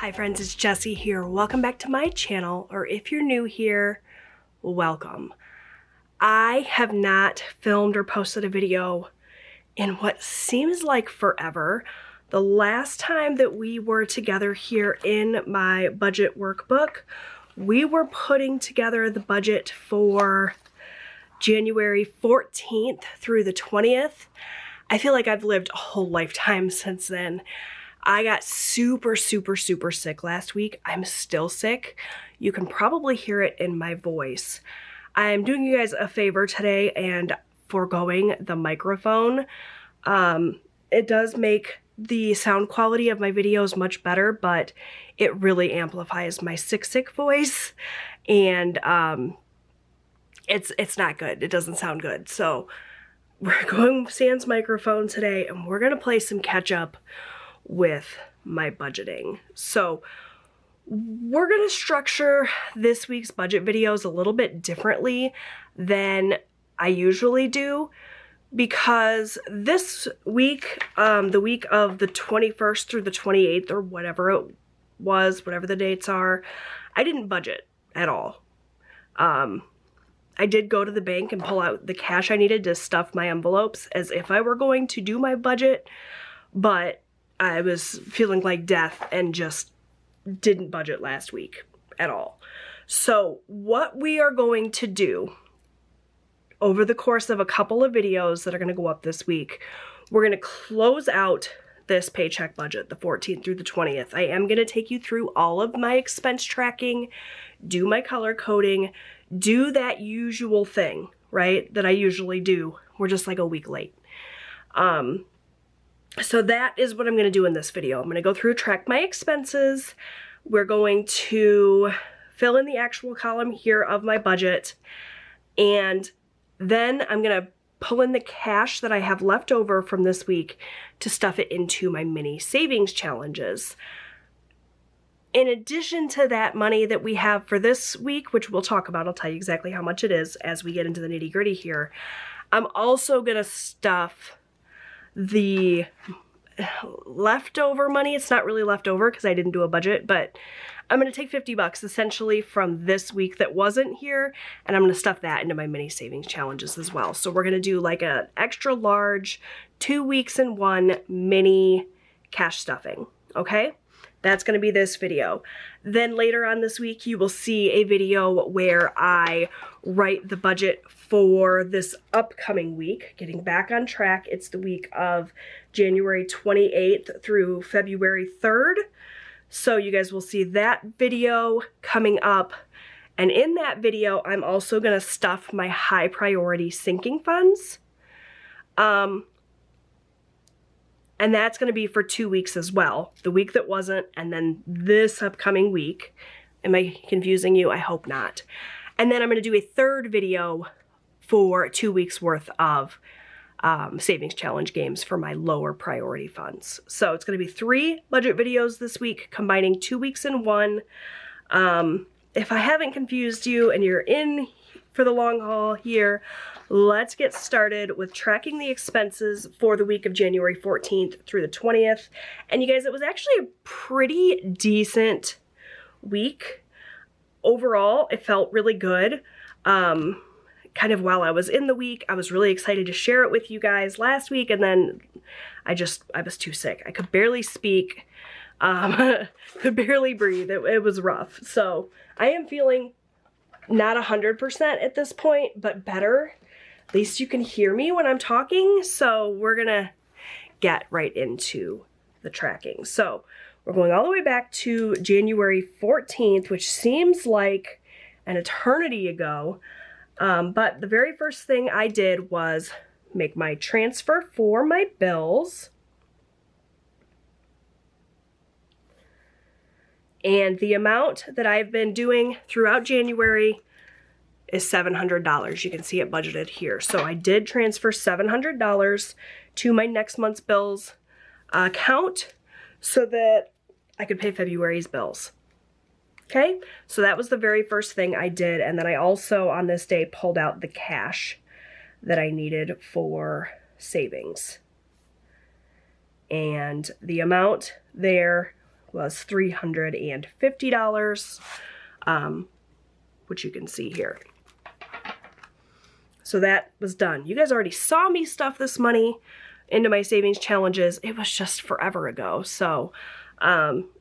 Hi friends, it's Jessie here. Welcome back to my channel, or if you're new here, welcome. I have not filmed or posted a video in what seems like forever. The last time that we were together here in my budget workbook, we were putting together the budget for January 14th through the 20th. I feel like I've lived a whole lifetime since then. I got super sick last week. I'm still sick. You can probably hear it in my voice. I'm doing you guys a favor today and foregoing the microphone. It does make the sound quality of my videos much better, but it really amplifies my sick voice, and it's not good. It doesn't sound good. So we're going sans microphone today, and we're gonna play some catch up with my budgeting. So we're gonna structure this week's budget videos a little bit differently than I usually do, because this week, the week of the 21st through the 28th, or whatever it was, whatever the dates are, I didn't budget at all. I did go to the bank and pull out the cash I needed to stuff my envelopes as if I were going to do my budget, but I was feeling like death and just didn't budget last week at all. So what we are going to do over the course of a couple of videos that are going to go up this week, we're going to close out this paycheck budget, the 14th through the 20th. I am going to take you through all of my expense tracking, do my color coding, do that usual thing, right, that I usually do. We're just like a week late. So that is what I'm going to do in this video. I'm going to go through, track my expenses. We're going to fill in the actual column here of my budget. And then I'm going to pull in the cash that I have left over from this week to stuff it into my mini savings challenges. In addition to that money that we have for this week, which we'll talk about, I'll tell you exactly how much it is as we get into the nitty-gritty here, I'm also going to stuff the leftover money. It's not really leftover because I didn't do a budget, but I'm going to take 50 bucks essentially from this week that wasn't here, and I'm going to stuff that into my mini savings challenges as well. So we're going to do like an extra large 2 weeks in one mini cash stuffing. Okay, that's going to be this video. Then later on this week, you will see a video where I write the budget for this upcoming week, getting back on track. It's the week of January 28th through February 3rd. So you guys will see that video coming up. And in that video, I'm also going to stuff my high priority sinking funds. And that's going to be for 2 weeks as well. The week that wasn't, and then this upcoming week. Am I confusing you? I hope not. And then I'm going to do a third video for 2 weeks worth of savings challenge games for my lower priority funds. So it's going to be 3 budget videos this week, combining 2 weeks in one. If I haven't confused you and you're in for the long haul here, let's get started with tracking the expenses for the week of January 14th through the 20th. And you guys, it was actually a pretty decent week. Overall, it felt really good. Kind of while I was in the week, I was really excited to share it with you guys last week, and then I was too sick. I could barely speak, could barely breathe. It was rough. So I am feeling not 100% at this point, but better. At least you can hear me when I'm talking. So we're gonna get right into the tracking. So we're going all the way back to January 14th, which seems like an eternity ago. But the very first thing I did was make my transfer for my bills. And the amount that I've been doing throughout January is $700. You can see it budgeted here. So I did transfer $700 to my next month's bills account so that I could pay February's bills. Okay, so that was the very first thing I did. And then I also on this day pulled out the cash that I needed for savings. And the amount there was $350, which you can see here. So that was done. You guys already saw me stuff this money into my savings challenges. It was just forever ago. So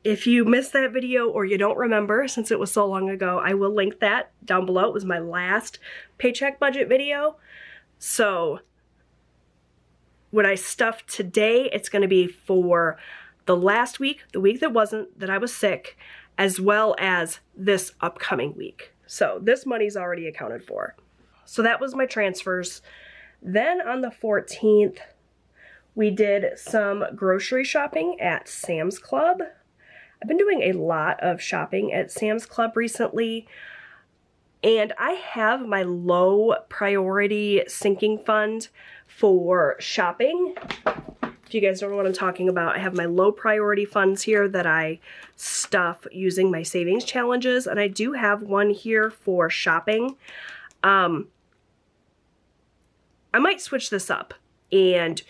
if you missed that video or you don't remember, since it was so long ago, I will link that down below. It was my last paycheck budget video. So what I stuffed today, it's going to be for the last week, the week that wasn't, that I was sick, as well as this upcoming week. So this money's already accounted for. So that was my transfers. Then on the 14th, we did some grocery shopping at Sam's Club. I've been doing a lot of shopping at Sam's Club recently, and I have my low priority sinking fund for shopping. If you guys don't know what I'm talking about, I have my low priority funds here that I stuff using my savings challenges, and I do have one here for shopping. I might switch this up and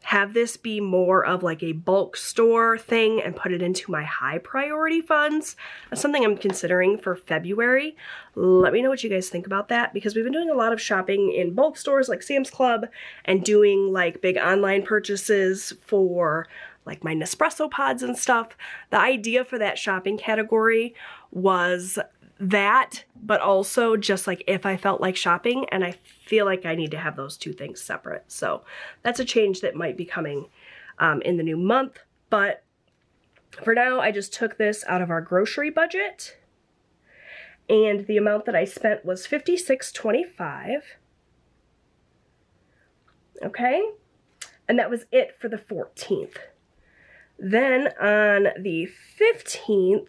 have this be more of like a bulk store thing and put it into my high priority funds. That's something I'm considering for February. Let me know what you guys think about that, because we've been doing a lot of shopping in bulk stores like Sam's Club and doing like big online purchases for like my Nespresso pods and stuff. The idea for that shopping category was that, but also just like if I felt like shopping, and I feel like I need to have those two things separate. So that's a change that might be coming in the new month. But for now, I just took this out of our grocery budget, and the amount that I spent was $56.25. Okay, and that was it for the 14th. Then on the 15th,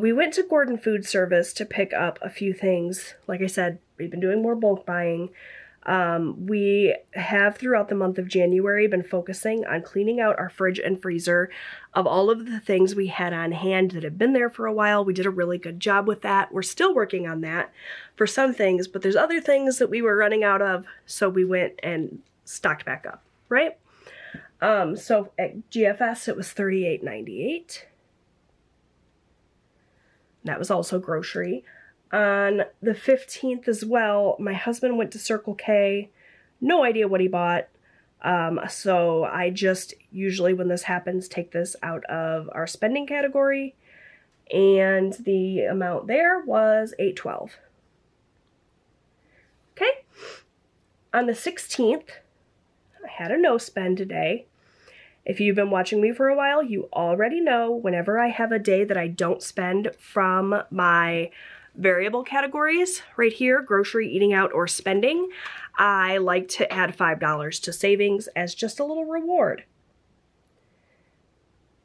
we went to Gordon Food Service to pick up a few things. Like I said, we've been doing more bulk buying. We have throughout the month of January been focusing on cleaning out our fridge and freezer of all of the things we had on hand that have been there for a while. We did a really good job with that. We're still working on that for some things, but there's other things that we were running out of, so we went and stocked back up, right? So at GFS it was $38.98. That was also grocery. On the 15th as well, my husband went to Circle K. No idea what he bought. So I just usually when this happens, take this out of our spending category. And the amount there was $8.12. Okay. On the 16th, I had a no spend today. If you've been watching me for a while, you already know whenever I have a day that I don't spend from my variable categories right here, grocery, eating out, or spending, I like to add $5 to savings as just a little reward.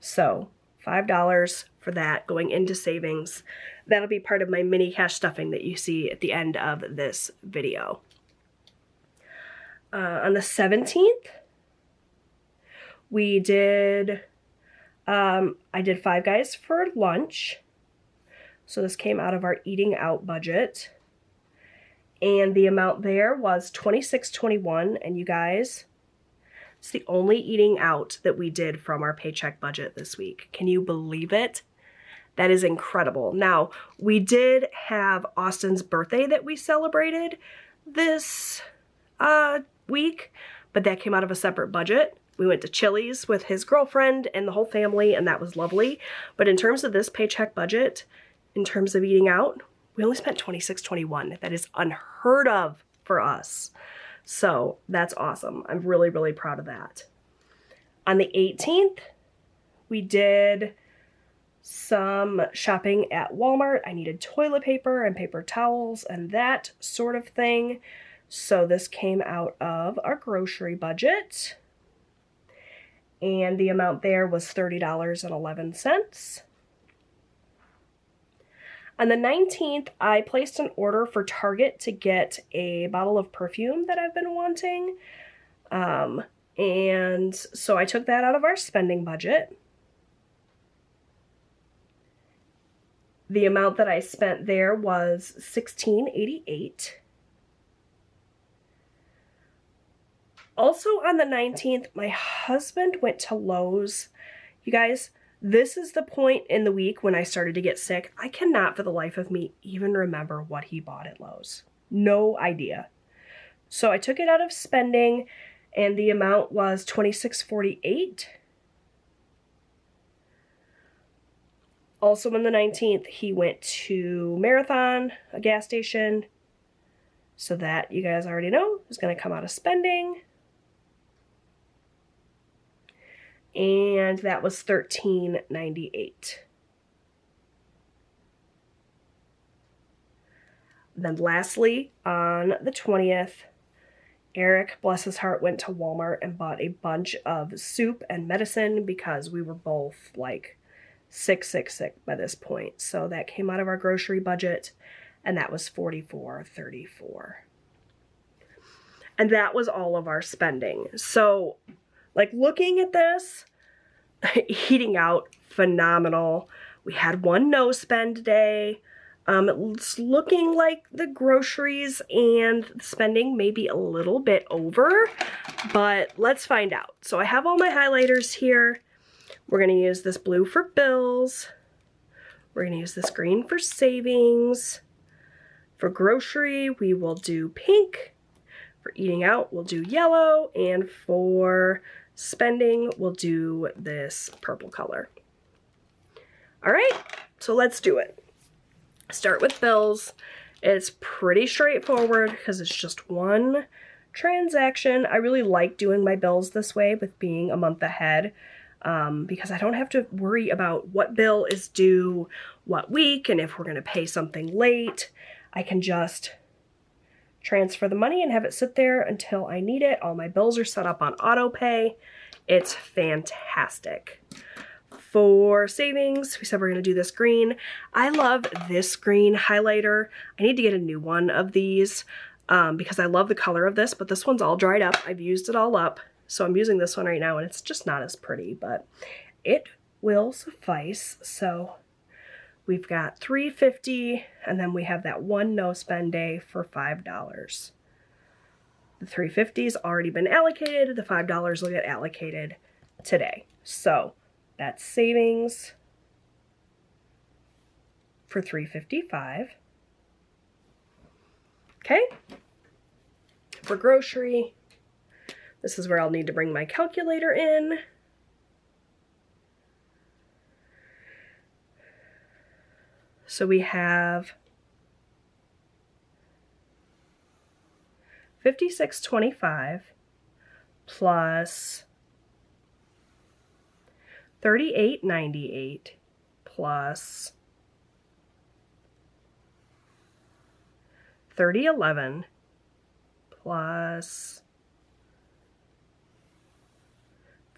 So $5 for that going into savings. That'll be part of my mini cash stuffing that you see at the end of this video. On the 17th, we did, I did Five Guys for lunch. So this came out of our eating out budget. And the amount there was $26.21. And you guys, it's the only eating out that we did from our paycheck budget this week. Can you believe it? That is incredible. Now, we did have Austin's birthday that we celebrated this week, but that came out of a separate budget. We went to Chili's with his girlfriend and the whole family, and that was lovely. But in terms of this paycheck budget, in terms of eating out, we only spent $26.21. That is unheard of for us. So that's awesome. I'm really, really proud of that. On the 18th, we did some shopping at Walmart. I needed toilet paper and paper towels and that sort of thing. So this came out of our grocery budget. And the amount there was $30.11. On the 19th, I placed an order for Target to get a bottle of perfume that I've been wanting. And so I took that out of our spending budget. The amount that I spent there was $16.88. Also on the 19th, my husband went to Lowe's. You guys, This is the point in the week when I started to get sick. I cannot for the life of me even remember what he bought at Lowe's. No idea. So I took it out of spending and the amount was $26.48. Also on the 19th, he went to Marathon, a gas station. So that, you guys already know, is going to come out of spending. And that was $13.98. Then lastly, on the 20th, Eric, bless his heart, went to Walmart and bought a bunch of soup and medicine because we were both like sick by this point. So that came out of our grocery budget, and that was $44.34. And that was all of our spending. So, like, looking at this, eating out, phenomenal. We had one no spend day. It's looking like the groceries and spending may be a little bit over, but let's find out. So I have all my highlighters here. We're going to use this blue for bills. We're going to use this green for savings. For grocery, we will do pink. For eating out, we'll do yellow. And for spending, we'll do this purple color. All right, so let's do it. Start with bills. It's pretty straightforward because it's just one transaction. I really like doing my bills this way with being a month ahead. Because I don't have to worry about what bill is due what week, and if we're going to pay something late, I can just transfer the money and have it sit there until I need it. All my bills are set up on auto pay. It's fantastic. For savings, we said we're going to do this green. I love this green highlighter. I need to get a new one of these because I love the color of this, but this one's all dried up. I've used it all up. So I'm using this one right now, and it's just not as pretty, but it will suffice. So we've got $3.50, and then we have that one no spend day for $5. The $3.50's already been allocated. The $5 will get allocated today. So that's savings for $3.55. Okay. For grocery, this is where I'll need to bring my calculator in. So we have $56.25 plus $38.98 plus $30.11 plus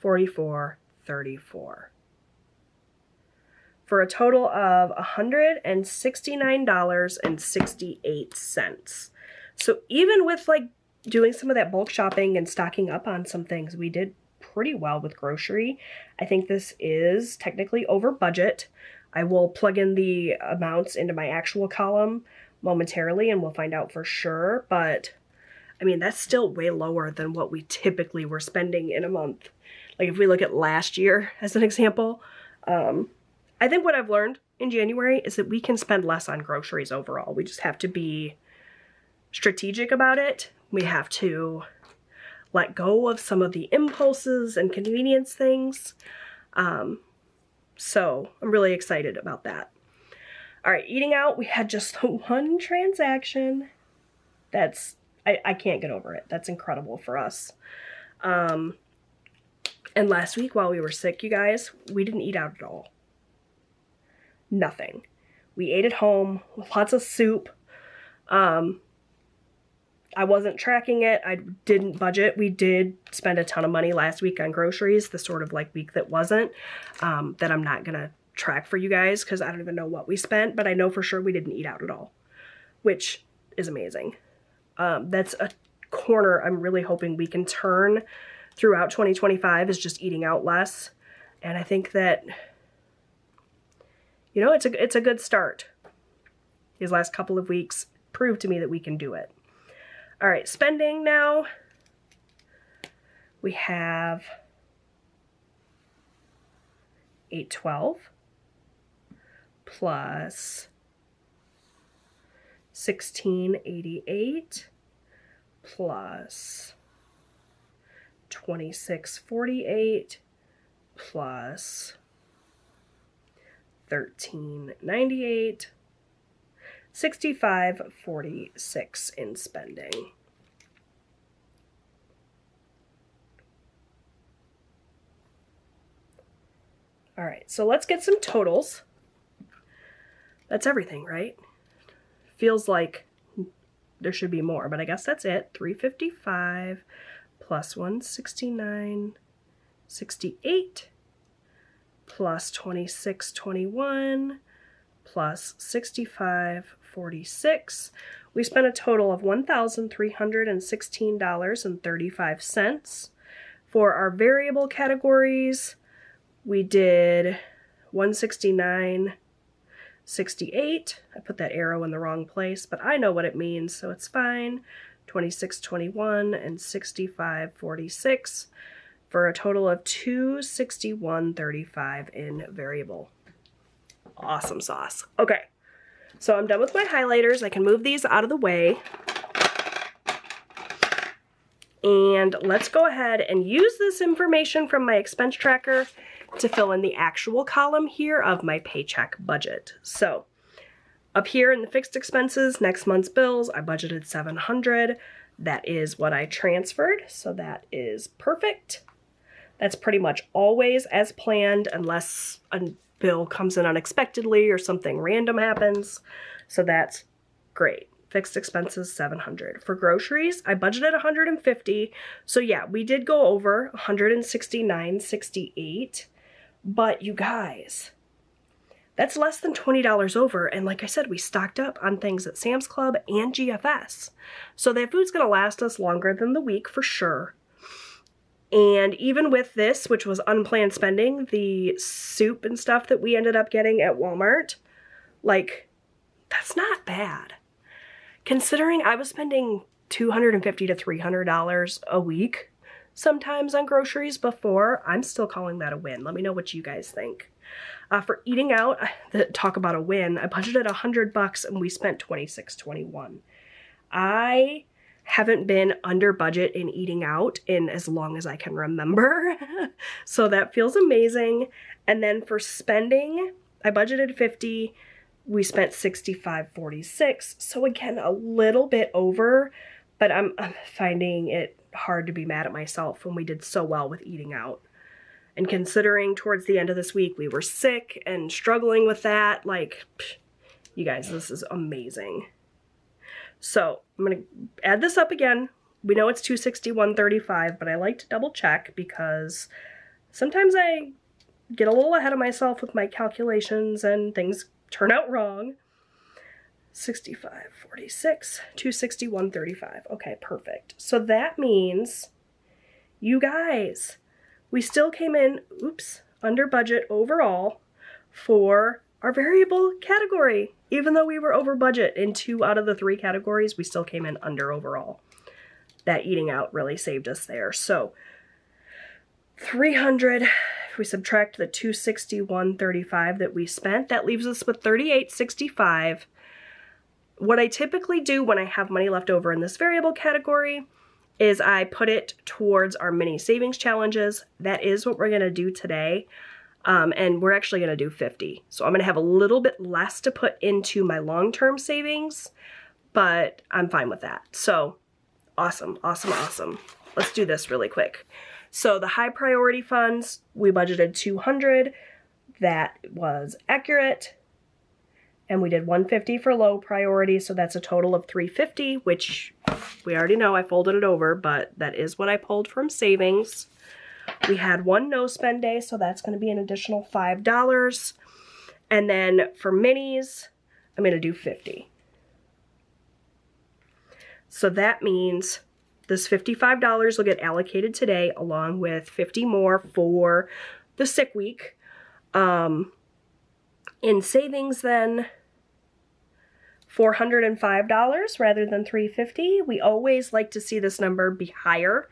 $44.34 for a total of $169.68. So even with like doing some of that bulk shopping and stocking up on some things, we did pretty well with grocery. I think this is technically over budget. I will plug in the amounts into my actual column momentarily and we'll find out for sure, but I mean, that's still way lower than what we typically were spending in a month. Like if we look at last year as an example, I think what I've learned in January is that we can spend less on groceries overall. We just have to be strategic about it. We have to let go of some of the impulses and convenience things. So I'm really excited about that. All right, eating out, we had just one transaction. I can't get over it. That's incredible for us. And last week while we were sick, you guys, we didn't eat out at all. Nothing. We ate at home with lots of soup. I wasn't tracking it. I didn't budget. We did spend a ton of money last week on groceries, the sort of like week that wasn't, that I'm not going to track for you guys because I don't even know what we spent, but I know for sure we didn't eat out at all, which is amazing. That's a corner I'm really hoping we can turn throughout 2025 is just eating out less. And I think that, you know, it's a good start. These last couple of weeks proved to me that we can do it. All right, spending now. We have 812 plus 1688 plus 2648 plus 1398, 6546 in spending. All right, so let's get some totals. That's everything, right? Feels like there should be more, but I guess that's it. 355 plus 169.68 plus 2621 plus 6546. We spent a total of $1,316.35. For our variable categories, we did 169.68. I put that arrow in the wrong place, but I know what it means, so it's fine. 2621 and 6546 for a total of 261.35 in variable. Awesome sauce. Okay, so I'm done with my highlighters. I can move these out of the way. And let's go ahead and use this information from my expense tracker to fill in the actual column here of my paycheck budget. So up here in the fixed expenses, next month's bills, I budgeted $700. That is what I transferred, so that is perfect. That's pretty much always as planned unless a bill comes in unexpectedly or something random happens. So that's great. Fixed expenses, $700. For groceries, I budgeted $150. So yeah, we did go over $169.68. But you guys, that's less than $20 over. And like I said, we stocked up on things at Sam's Club and GFS. So that food's going to last us longer than the week for sure. And even with this, which was unplanned spending, the soup and stuff that we ended up getting at Walmart, like, that's not bad. Considering I was spending $250 to $300 a week sometimes on groceries before, I'm still calling that a win. Let me know what you guys think. For eating out, talk about a win, I budgeted $100 and we spent $26.21. I haven't been under budget in eating out in as long as I can remember. So that feels amazing. And then for spending, I budgeted $50. We spent $65.46. So again, a little bit over, but I'm finding it hard to be mad at myself when we did so well with eating out. And considering towards the end of this week, we were sick and struggling with that, like, you guys, this is amazing. So I'm going to add this up again. We know it's $261.35, but I like to double check because sometimes I get a little ahead of myself with my calculations and things turn out wrong. 65.46, 261.35. Okay, perfect. So that means, you guys, we still came in, under budget overall for our variable category. Even though we were over budget in 2 out of the 3 categories, we still came in under overall. That eating out really saved us there. So 300, if we subtract the 261.35 that we spent, that leaves us with 38.65. What I typically do when I have money left over in this variable category is I put it towards our mini savings challenges. That is what we're going to do today. And we're actually going to do 50. So I'm going to have a little bit less to put into my long-term savings, but I'm fine with that. So awesome, awesome, awesome. Let's do this really quick. So the high priority funds, we budgeted $200. That was accurate. And we did $150 for low priority. So that's a total of $350, which we already know I folded it over, but that is what I pulled from savings. We had 1 no spend day, so that's going to be an additional $5. And then for minis, I'm going to do 50. So that means this $55 will get allocated today along with 50 more for the sick week. In savings then, $405 rather than $350. We always like to see this number be higher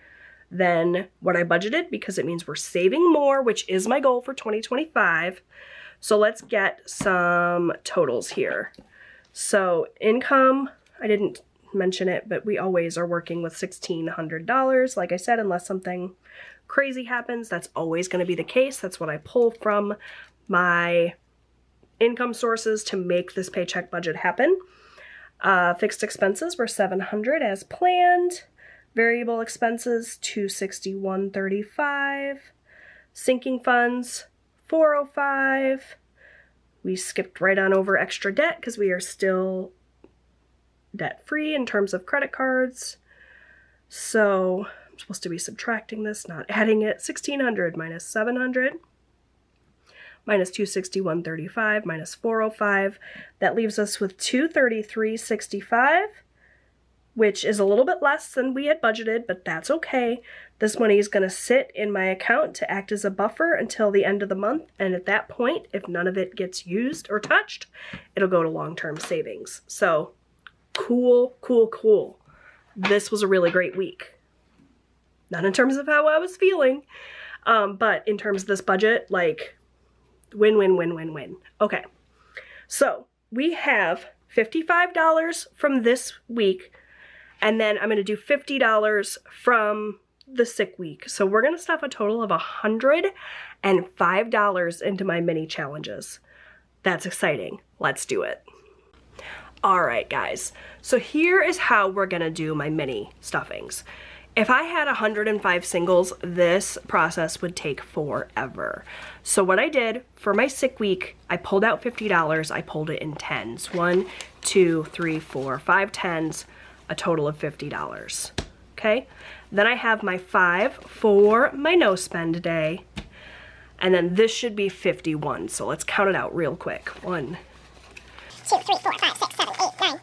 than what I budgeted because it means we're saving more, which is my goal for 2025. So let's get some totals here. So income, I didn't mention it, but we always are working with $1,600. Like I said, unless something crazy happens, that's always going to be the case. That's what I pull from my income sources to make this paycheck budget happen. Fixed expenses were $700 as planned. Variable expenses $261.35. Sinking funds $405. We skipped right on over extra debt because we are still debt-free in terms of credit cards. So I'm supposed to be subtracting this, not adding it. $1,600 minus $700 minus $261.35 minus $405. That leaves us with $233.65, which is a little bit less than we had budgeted, but that's okay. This money is going to sit in my account to act as a buffer until the end of the month, and at that point, if none of it gets used or touched, it'll go to long-term savings. So cool, cool, cool. This was a really great week. Not in terms of how I was feeling, but in terms of this budget, like win, win, win, win, win. Okay, so we have $55 from this week, and then I'm going to do $50 from the sick week. So we're going to stuff a total of $105 into my mini challenges. That's exciting. Let's do it. All right, guys. So here is how we're going to do my mini stuffings. If I had 105 singles, this process would take forever. So what I did for my sick week, I pulled out $50. I pulled it in tens. 1, 2, 3, 4, 5 tens, a total of $50. Okay? Then I have my 5 for my no spend day. And then this should be 51. So let's count it out real quick. 1, 2, 3, 4, 5, 6, 7, 8, 9,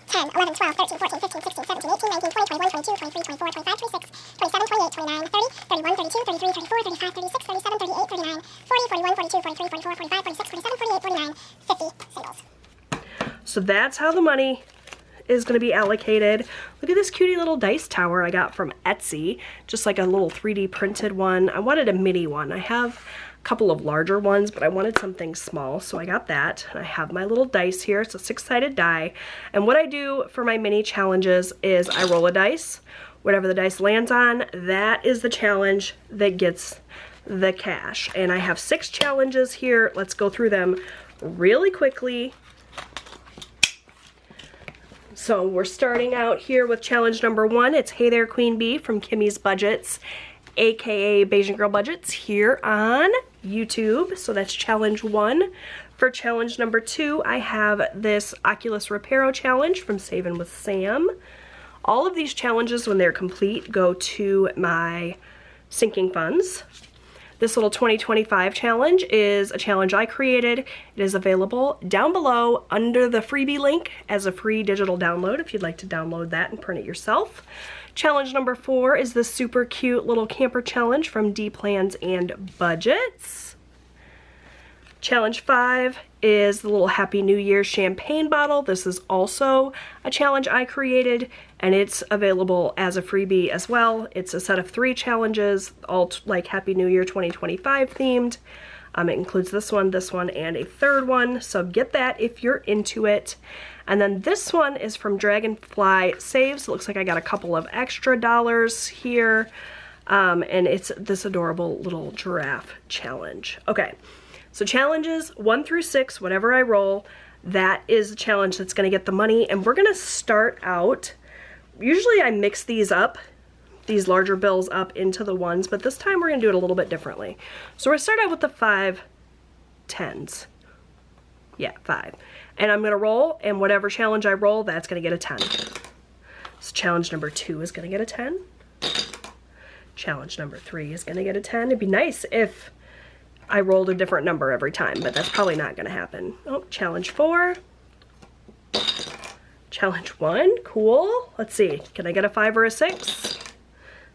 10, 11, 12, 13, 14, 15, 16, 17, 18, 19, 20, 21, 22, 23, 24, 25, 26, 27, 28, 29, 30, 31, 32, 33, 34, 35, 36, 37, 38, 39, 40, 41, 42, 43, 44, 45, 46, 47, 48, 49, 50 singles. So that's how the money is going to be allocated. Look at this cutie little dice tower I got from Etsy. Just like a little 3D printed one. I wanted a mini one. I have a couple of larger ones, but I wanted something small, so I got that. And I have my little dice here. It's a 6-sided die. And what I do for my mini challenges is I roll a dice. Whatever the dice lands on, that is the challenge that gets the cash. And I have 6 challenges here. Let's go through them really quickly. So we're starting out here with challenge number 1. It's Hey There Queen Bee from Kimmy's Budgets, aka Bayesian Girl Budgets, here on YouTube. So that's challenge 1. For challenge number 2, I have this Oculus Reparo challenge from Saving with Sam. All of these challenges, when they're complete, go to my sinking funds. This little 2025 challenge is a challenge I created. It is available down below under the freebie link as a free digital download if you'd like to download that and print it yourself. Challenge number 4 is this super cute little camper challenge from D Plans and Budgets. Challenge 5 is the little Happy New Year champagne bottle. This is also a challenge I created, and it's available as a freebie as well. It's a set of 3 challenges, all like Happy New Year 2025 themed. It includes this one, and a third one, so get that if you're into it. And then this one is from Dragonfly Saves. It looks like I got a couple of extra dollars here, and it's this adorable little giraffe challenge. Okay. So challenges 1 through 6, whatever I roll, that is a challenge that's going to get the money. And we're going to start out, usually I mix these up, these larger bills up into the ones, but this time we're going to do it a little bit differently. So we're going to start out with the 5 tens. Yeah, 5. And I'm going to roll, and whatever challenge I roll, that's going to get a 10. So challenge number 2 is going to get a 10. Challenge number 3 is going to get a 10. It'd be nice if I rolled a different number every time, but that's probably not going to happen. Oh, challenge 4. Challenge 1, cool. Let's see, can I get a 5 or a 6?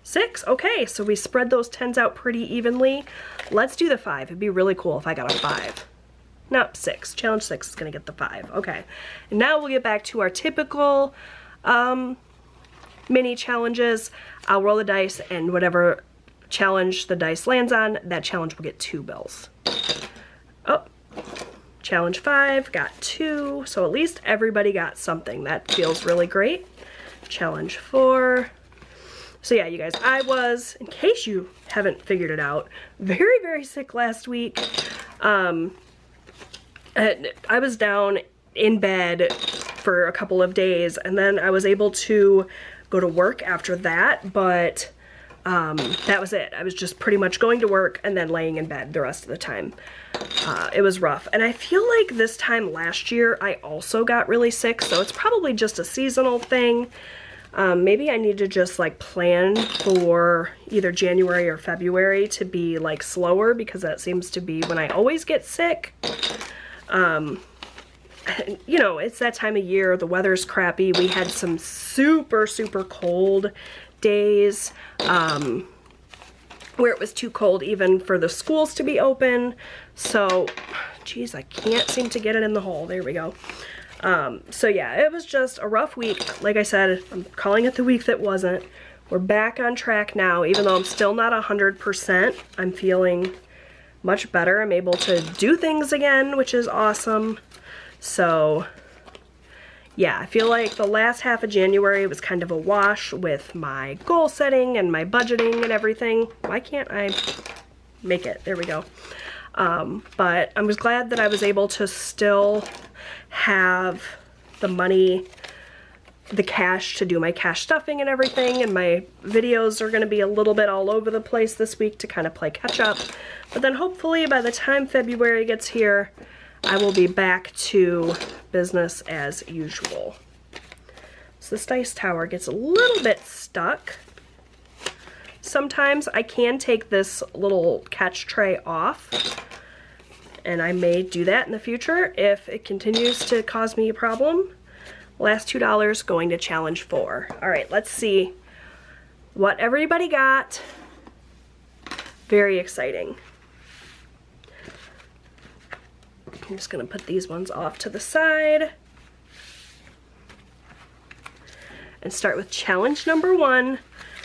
6, okay, so we spread those 10s out pretty evenly. Let's do the 5. It'd be really cool if I got a 5. No, 6. Challenge 6 is going to get the 5. Okay, and now we'll get back to our typical mini challenges. I'll roll the dice, and whatever challenge the dice lands on, that challenge will get 2 bills. Oh, challenge 5 got 2, so at least everybody got something. That feels really great. Challenge 4. So yeah, you guys, I was, in case you haven't figured it out, very, very sick last week. I was down in bed for a couple of days, and then I was able to go to work after that, but that was it. I was just pretty much going to work and then laying in bed the rest of the time. It was rough, and I feel like this time last year I also got really sick, so it's probably just a seasonal thing. Maybe I need to just like plan for either January or February to be like slower, because that seems to be when I always get sick. You know, it's that time of year, the weather's crappy. We had some super, super cold days, where it was too cold even for the schools to be open. So, geez, I can't seem to get it in the hole. There we go. So yeah, it was just a rough week. Like I said, I'm calling it the week that wasn't. We're back on track now, even though I'm still not 100%. I'm feeling much better. I'm able to do things again, which is awesome. So yeah, I feel like the last half of January was kind of a wash with my goal setting and my budgeting and everything. Why can't I make it? There we go. But I was glad that I was able to still have the money, the cash to do my cash stuffing and everything, and my videos are going to be a little bit all over the place this week to kind of play catch up. But then hopefully by the time February gets here, I will be back to business as usual. So this dice tower gets a little bit stuck. Sometimes I can take this little catch tray off, and I may do that in the future if it continues to cause me a problem. Last $2 going to challenge 4. All right, let's see what everybody got. Very exciting. I'm just gonna put these ones off to the side and start with challenge number 1.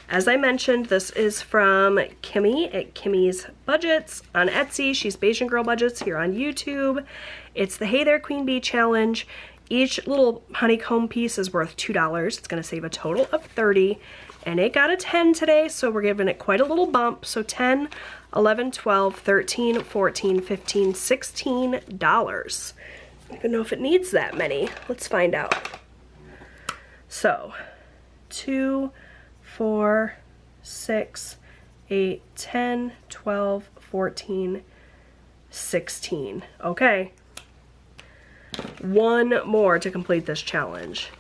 As I mentioned, this is from Kimmy at Kimmy's Budgets on Etsy. She's Bayesian Girl Budgets here on YouTube. It's the Hey There Queen Bee challenge. Each little honeycomb piece is worth $2. It's gonna save a total of $30, and it got a 10 today, so we're giving it quite a little bump. So 10, 11, 12, 13, 14, 15, $16. I don't even know if it needs that many. Let's find out. So 2, 4, 6, 8, 10, 12, 14, 16. Okay. One more to complete this challenge.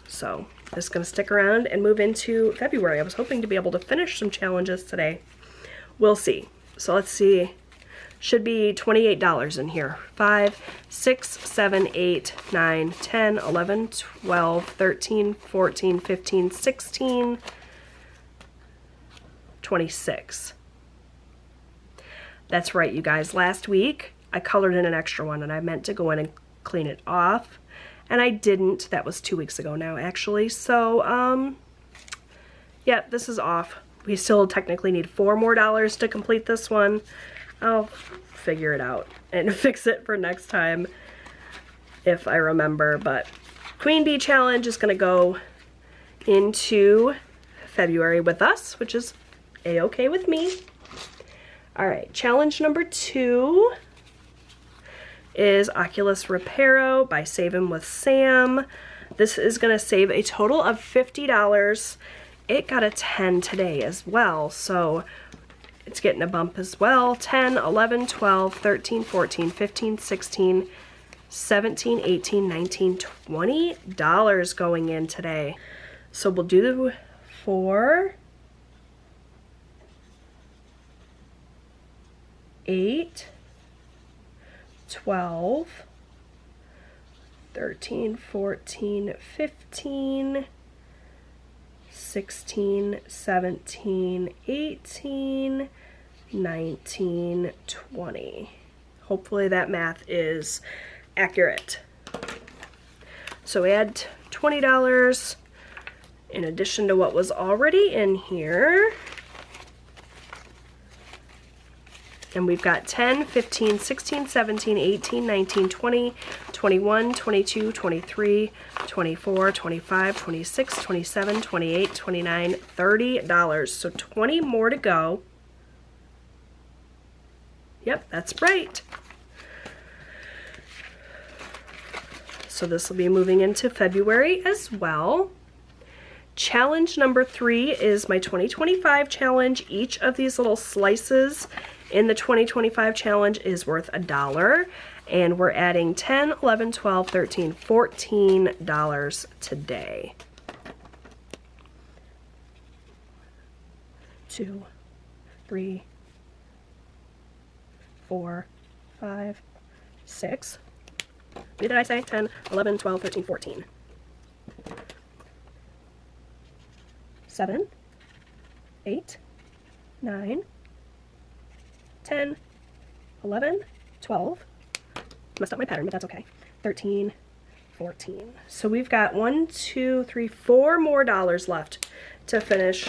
So this is going to stick around and move into February. I was hoping to be able to finish some challenges today. We'll see. So let's see. Should be $28 in here. 5, 6, 7, 8, 9, 10, 11, 12, 13, 14, 15, 16, 26. That's right, you guys. Last week, I colored in an extra one, and I meant to go in and clean it off, and I didn't. That was 2 weeks ago now, actually. So, yeah, this is off. We still technically need $4 more to complete this one. I'll figure it out and fix it for next time if I remember, but Queen Bee Challenge is going to go into February with us, which is a-okay with me. All right, challenge number 2 is Oculus Reparo by Save 'Em with Sam. This is going to save a total of $50. It got a 10 today as well, so it's getting a bump as well. 10, 11, 12, 13, 14, 15, 16, 17, 18, 19, $20 going in today. So we'll do 4, 8, 12, 13, 14, 15, 16, 17, 18, 19, 20. Hopefully that math is accurate. So add $20 in addition to what was already in here. And we've got 10, 15, 16, 17, 18, 19, 20, 21, 22, 23, 24, 25, 26, 27, 28, 29, $30. So 20 more to go. Yep, that's right. So this will be moving into February as well. Challenge number 3 is my 2025 challenge. Each of these little slices in the 2025 challenge is worth $1. And we're adding $10, $11, $12, $13, $14 today. 2, 3, 4, 5, 6. What did I say? 10, 11, 12, 13, 14. 7, 8, 9, 10, 11, 12. Messed up my pattern, but that's okay. 13, 14. So we've got 1, 2, 3, 4 more dollars left to finish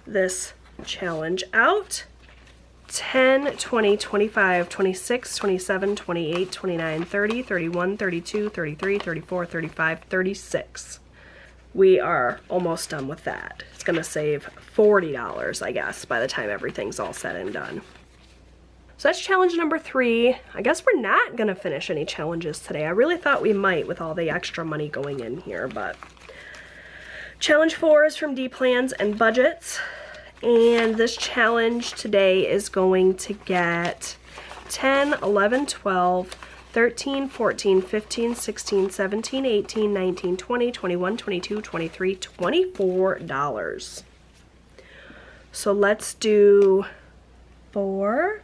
this challenge out. 10, 20, 25, 26, 27, 28, 29, 30, 31, 32, 33, 34, 35, 36. We are almost done with that. It's going to save $40, I guess, by the time everything's all said and done. So that's challenge number 3. I guess we're not going to finish any challenges today. I really thought we might with all the extra money going in here, but challenge 4 is from D-Plans and Budgets. And this challenge today is going to get 10, 11, 12, 13, 14, 15, 16, 17, 18, 19, 20, 21, 22, 23, $24. So let's do 4.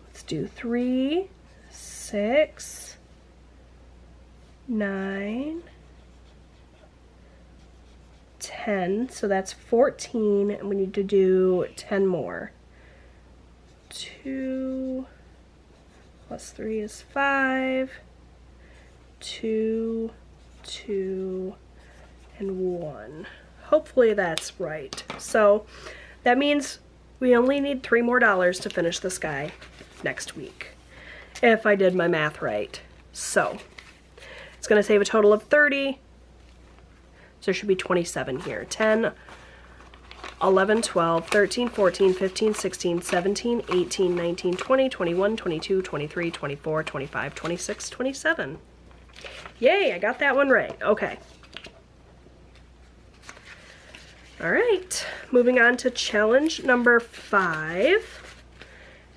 Let's do 3, 6, 9, 10. So that's 14, and we need to do 10 more. 2 plus 3 is 5, 2, 2, and 1. Hopefully that's right. So that means we only need 3 more dollars to finish this guy next week, if I did my math right. So it's going to save a total of 30. So there should be 27 here. 10, 11, 12, 13, 14, 15, 16, 17, 18, 19, 20, 21, 22, 23, 24, 25, 26, 27. Yay, I got that one right. Okay. All right, moving on to challenge number 5.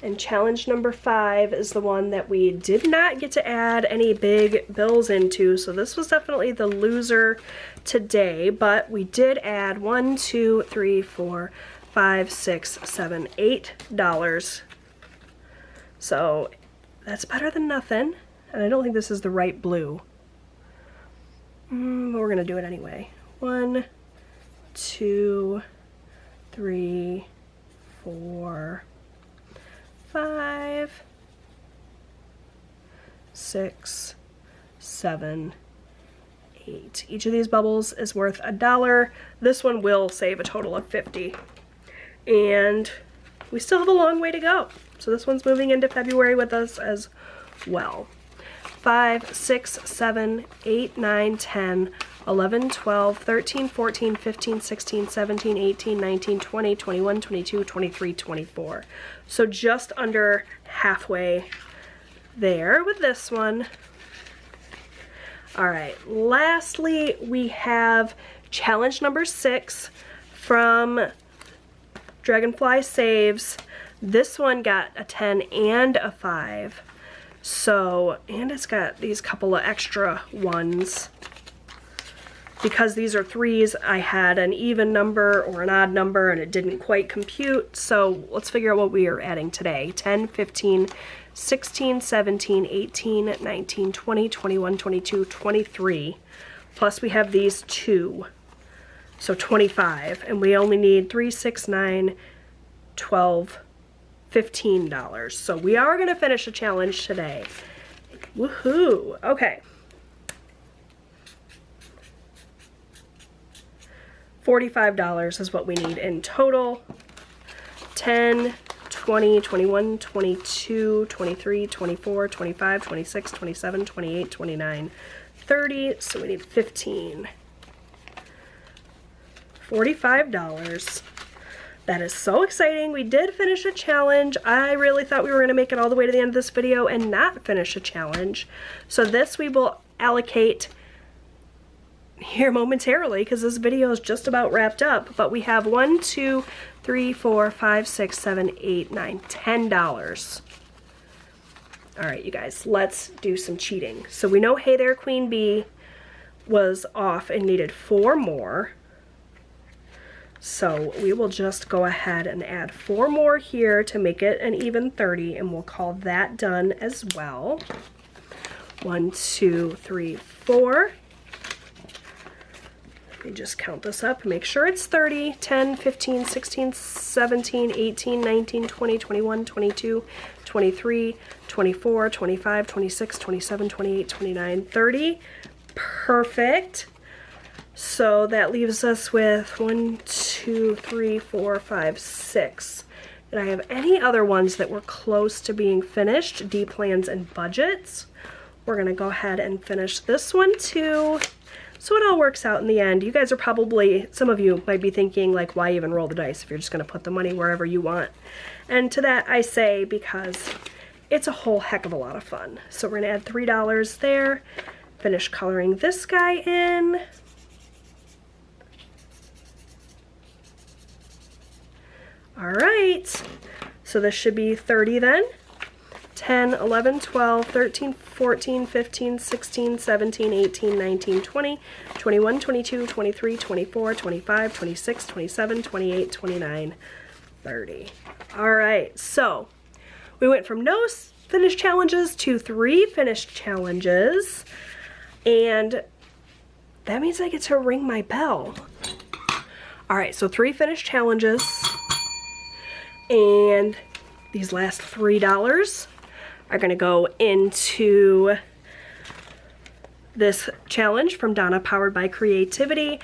And challenge number 5 is the one that we did not get to add any big bills into, so this was definitely the loser today, but we did add 1, 2, 3, 4, 5, 6, 7, $8. So that's better than nothing, and I don't think this is the right blue. But we're gonna do it anyway. 1, 2, 3, 4, 5, 6, 7, 8. Each of these bubbles is worth $1. This one will save a total of 50. And we still have a long way to go. So this one's moving into February with us as well. 5, 6, 7, 8, 9, 10, 11, 12, 13, 14, 15, 16, 17, 18, 19, 20, 21, 22, 23, 24. So just under halfway there with this one. All right, lastly, we have challenge number 6 from Dragonfly Saves. This one got a 10 and a 5. So, and it's got these couple of extra ones. Because these are 3s, I had an even number or an odd number and it didn't quite compute. So let's figure out what we are adding today. 10, 15, 16, 17, 18, 19, 20, 21, 22, 23. Plus we have these 2. So 25. And we only need 3, 6, 9, 12, $15. So we are going to finish the challenge today. Woohoo! Okay. $45 is what we need in total. 10, 20, 21, 22, 23, 24, 25, 26, 27, 28, 29, 30. So we need 15. $45. That is so exciting. We did finish a challenge. I really thought we were going to make it all the way to the end of this video and not finish a challenge. So this we will allocate here momentarily because this video is just about wrapped up. But we have 1, 2, 3, 4, 5, 6, 7, 8, 9, $10. All right, you guys, let's do some cheating. So we know Hey There Queen Bee was off and needed 4 more. So we will just go ahead and add 4 more here to make it an even 30, and we'll call that done as well. 1, 2, 3, 4. Let me just count this up and make sure it's 30, 10, 15, 16, 17, 18, 19, 20, 21, 22, 23, 24, 25, 26, 27, 28, 29, 30. Perfect. So that leaves us with 1, 2, 3, 4, 5, 6. Did I have any other ones that were close to being finished? D plans and budgets. We're gonna go ahead and finish this one too. So it all works out in the end. You guys are probably, some of you might be thinking like, why even roll the dice if you're just gonna put the money wherever you want? And to that I say, because it's a whole heck of a lot of fun. So we're gonna add $3 there. Finish coloring this guy in. All right, so this should be 30 then. 10, 11, 12, 13, 14, 15, 16, 17, 18, 19, 20, 21, 22, 23, 24, 25, 26, 27, 28, 29, 30. All right, so we went from no finished challenges to 3 finished challenges, and that means I get to ring my bell. All right, so 3 finished challenges. And these last $3 are going to go into this challenge from Donna, powered by creativity.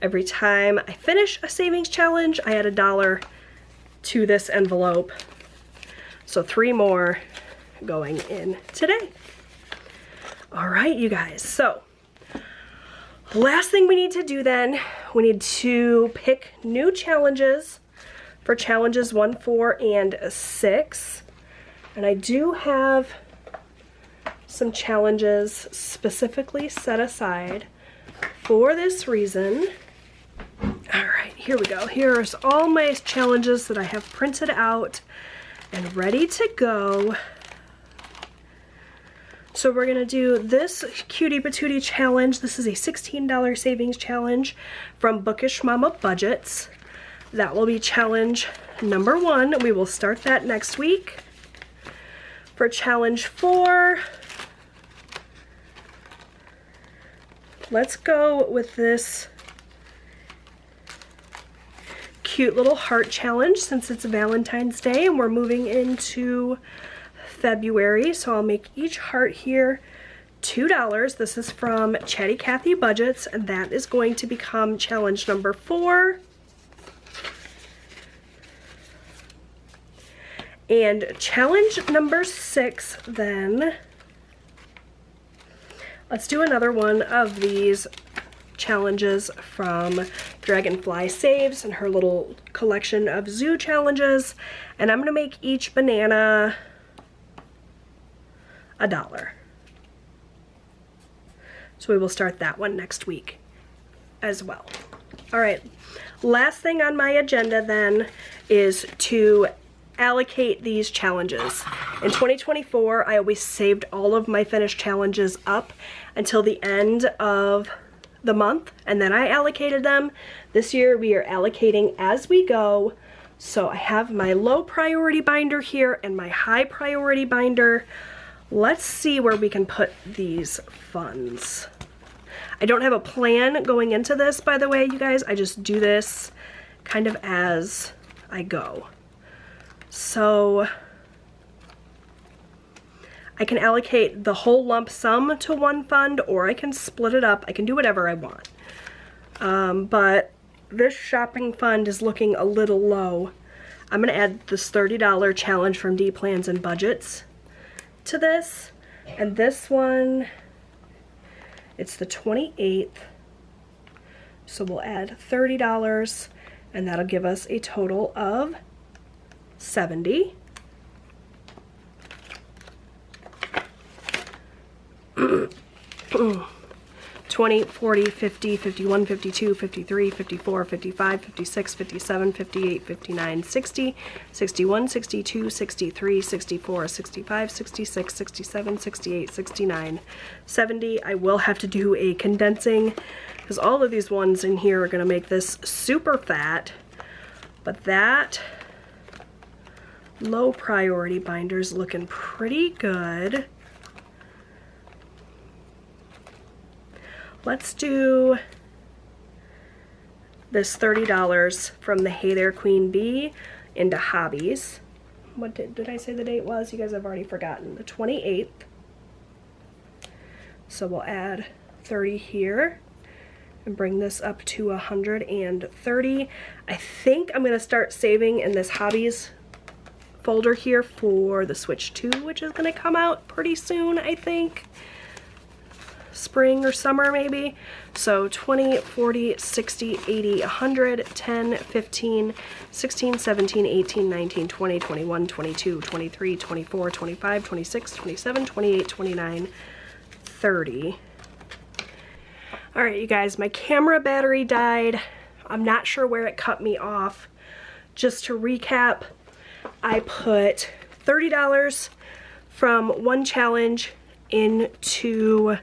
Every time I finish a savings challenge, I add $1 to this envelope. So 3 more going in today. All right, you guys. So last thing we need to do then, we need to pick new challenges for challenges 1, 4, and 6. And I do have some challenges specifically set aside for this reason. All right, here we go. Here's all my challenges that I have printed out and ready to go. So we're gonna do this Cutie Patootie challenge. This is a $16 savings challenge from Bookish Mama Budgets. That will be challenge number 1. We will start that next week. For challenge 4, let's go with this cute little heart challenge since it's Valentine's Day and we're moving into February. So I'll make each heart here $2. This is from Chatty Cathy Budgets, and that is going to become challenge number 4. And challenge number 6 then, let's do another one of these challenges from Dragonfly Saves and her little collection of zoo challenges. And I'm going to make each banana $1. So we will start that one next week as well. All right, last thing on my agenda then is to allocate these challenges. In 2024, I always saved all of my finished challenges up until the end of the month, and then I allocated them. This year we are allocating as we go. So I have my low priority binder here and my high priority binder. Let's see where we can put these funds. I don't have a plan going into this, by the way, you guys. I just do this kind of as I go. So I can allocate the whole lump sum to one fund, or I can split it up. I can do whatever I want. But this shopping fund is looking a little low. I'm gonna add this $30 challenge from D Plans and Budgets to this. And this one, it's the 28th. So we'll add $30 and that'll give us a total of $70. 20, 40, 50, 51, 52, 53, 54, 55, 56, 57, 58, 59, 60, 61, 62, 63, 64, 65, 66, 67, 68, 69, 70. I will have to do a condensing because all of these ones in here are going to make this super fat. But that low priority binder is looking pretty good. Let's do this $30 from the Hey There Queen Bee into Hobbies. What did I say the date was? You guys have already forgotten. The 28th. So we'll add 30 here and bring this up to 130. I think I'm gonna start saving in this Hobbies folder here for the Switch 2, which is gonna come out pretty soon, I think. Spring or summer maybe. So 20, 40, 60, 80, 100, 10, 15, 16, 17, 18, 19, 20, 21, 22, 23, 24, 25, 26, 27, 28, 29, 30. All right, you guys, my camera battery died. I'm not sure where it cut me off. Just to recap, I put $30 from one challenge into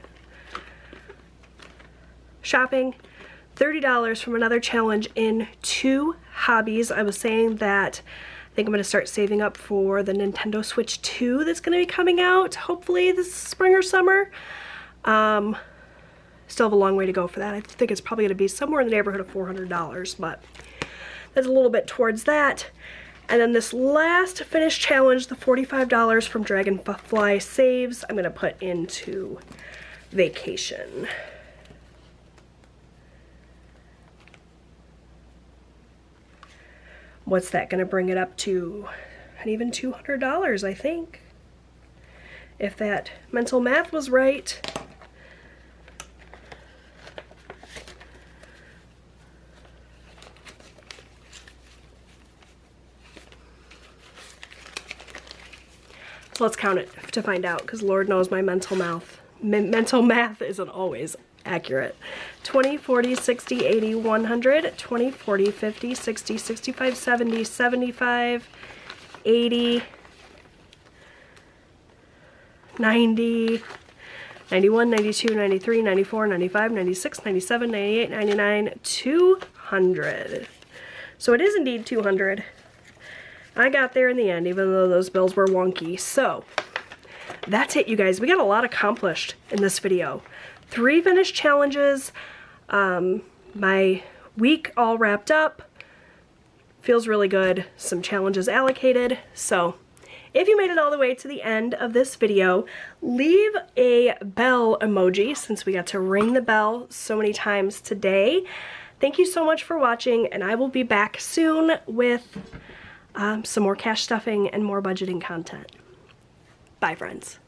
shopping, $30 from another challenge in 2 Hobbies. I was saying that I think I'm going to start saving up for the Nintendo Switch 2 that's going to be coming out hopefully this spring or summer. Still have a long way to go for that. I think it's probably going to be somewhere in the neighborhood of $400, but that's a little bit towards that. And then this last finished challenge, the $45 from Dragonfly Saves, I'm going to put into Vacation. What's that going to bring it up to? And even $200, I think. If that mental math was right. So let's count it to find out, because Lord knows my mental math isn't always accurate. 20, 40, 60, 80, 100, 20, 40, 50, 60, 65, 70, 75, 80, 90, 91, 92, 93, 94, 95, 96, 97, 98, 99, 200. So it is indeed 200. I got there in the end, even though those bills were wonky. So that's it, you guys. We got a lot accomplished in this video. 3 finished challenges, my week all wrapped up, feels really good, some challenges allocated. So if you made it all the way to the end of this video, leave a bell emoji since we got to ring the bell so many times today. Thank you so much for watching, and I will be back soon with some more cash stuffing and more budgeting content. Bye, friends.